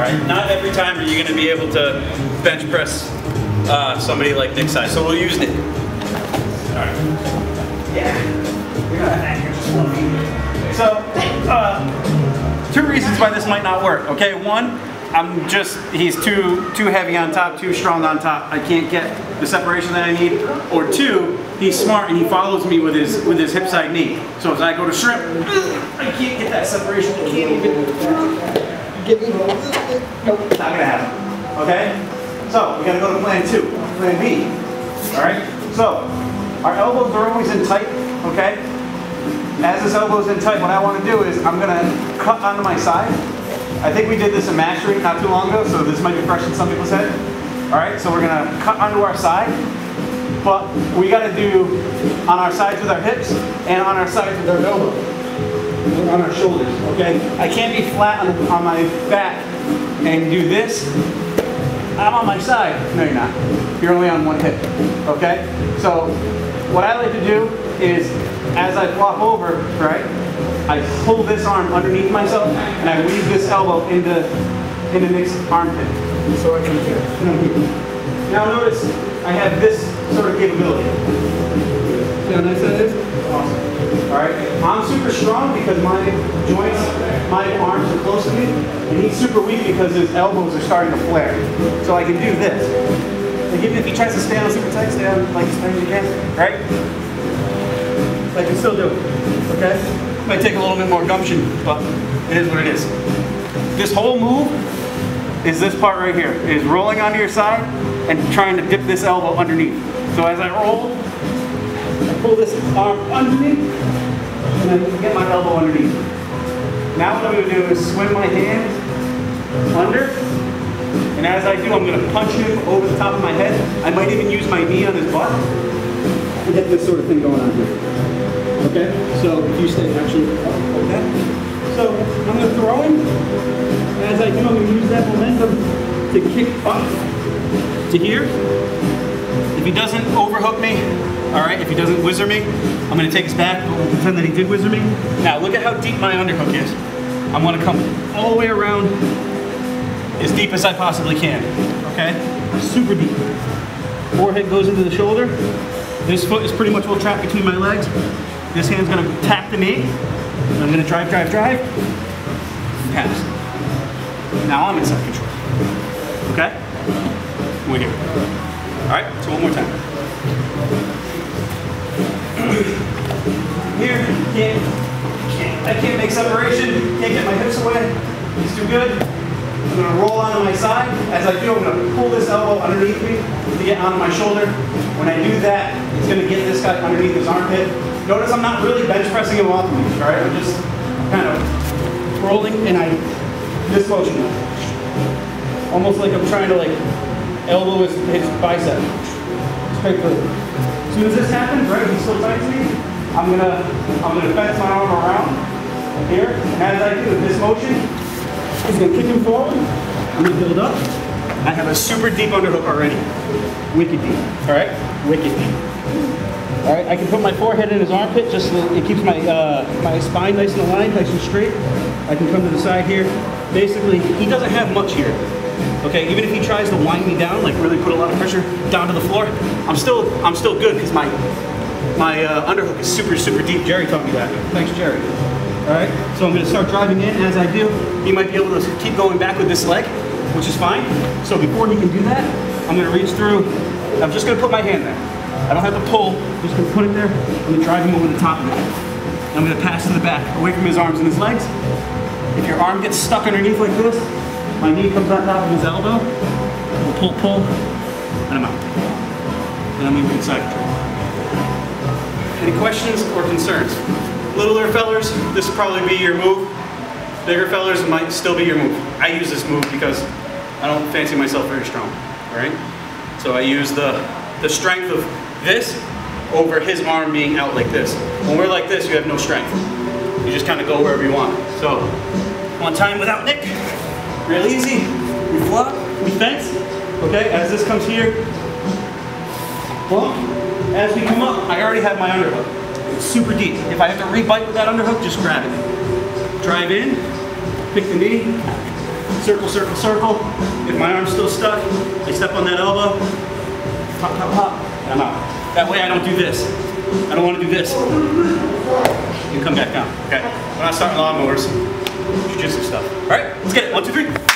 right, not every time are you going to be able to bench press somebody like Nick's size, so we'll use Nick. All right. Yeah. You're gonna anchor just one feet. So, 2 reasons why this might not work. Okay, one, he's too heavy on top, too strong on top. I can't get the separation that I need. Or 2, he's smart and he follows me with his hip side knee. So as I go to shrimp, I can't get that separation. I can't even get me. Nope, not gonna happen. Okay? So we gotta go to plan 2, plan B. Alright? So our elbows are always in tight, okay? As this elbow's in tight, what I want to do is I'm gonna cut onto my side. I think we did this in mastery not too long ago, so this might be fresh in some people's head. Alright, so we're gonna cut onto our side, but we gotta do on our sides with our hips and on our sides with our elbows, on our shoulders, okay? I can't be flat on my back and do this. I'm on my side. No, you're not. You're only on one hip, okay? So what I like to do is, as I flop over, right, I pull this arm underneath myself and I weave this elbow into Nick's armpit. So I can get here. Now notice I have this sort of capability. See how nice that is? Awesome. Alright, I'm super strong because my joints, my arms are close to me, and he's super weak because his elbows are starting to flare. So I can do this. Like even if he tries to stay on super tight, stay on like as tight as you can, right? I can still do it, okay? Might take a little bit more gumption, but it is what it is. This whole move is this part right here. It is rolling onto your side and trying to dip this elbow underneath. So as I roll, I pull this arm underneath and I get my elbow underneath. Now what I'm going to do is swing my hand under, and as I do, I'm going to punch him over the top of my head. I might even use my knee on his butt and get this sort of thing going on here. Okay, so if you stay actually up like that. So I'm going to throw him. As I do, I'm going to use that momentum to kick up to here. If he doesn't overhook me, all right, if he doesn't whizzer me, I'm going to take his back, but we'll pretend that he did whizzer me. Now look at how deep my underhook is. I'm going to come all the way around as deep as I possibly can, okay? Super deep. Forehead goes into the shoulder. This foot is pretty much well trapped between my legs. This hand's going to tap the knee. And I'm going to drive, and pass. Now I'm in self-control. Okay? We're here. All right, so one more time. Here, I can't make separation, can't get my hips away. It's too good. I'm going to roll onto my side. As I do, I'm going to pull this elbow underneath me to get onto my shoulder. When I do that, it's going to get this guy underneath his armpit. Notice I'm not really bench pressing him off of me, all right? I'm just kind of rolling and this motion. Almost like I'm trying to elbow his bicep. Straight through. As soon as this happens, right, he's still tight to me, I'm gonna fence my arm around here, and as I do this motion, he's gonna kick him forward. I'm gonna build up. I have a super deep underhook already. Wicked deep. Alright? Wicked deep. Alright, I can put my forehead in his armpit just so it keeps my my spine nice and aligned, nice and straight. I can come to the side here. Basically, he doesn't have much here. Okay, even if he tries to wind me down, like really put a lot of pressure down to the floor, I'm still good because my underhook is super deep. Jerry taught me that. Thanks, Jerry. All right, so I'm going to start driving in. As I do, he might be able to keep going back with this leg, which is fine. So before he can do that, I'm going to reach through. I'm just going to put my hand there. I don't have to pull. I'm just going to put it there. I'm going to drive him over the top of it. I'm going to pass to the back, away from his arms and his legs. If your arm gets stuck underneath like this, my knee comes on top of his elbow, pull, and I'm out. And I'm moving inside control. Any questions or concerns? Littler fellers, this will probably be your move. Bigger fellers, it might still be your move. I use this move because I don't fancy myself very strong, all right? So I use the strength of this over his arm being out like this. When we're like this, you have no strength. You just kind of go wherever you want. So, one time without Nick. Real easy, we flop, we fence, okay, as this comes here, well, as we come up, I already have my underhook. It's super deep. If I have to re-bite with that underhook, just grab it. Drive in, pick the knee, circle, circle, circle. If my arm's still stuck, I step on that elbow, pop, pop, pop, and I'm out. That way I don't do this. I don't want to do this. You come back down, okay? We're not starting lawnmowers, jiu-jitsu stuff. All right, let's get it. 1, 2, 3.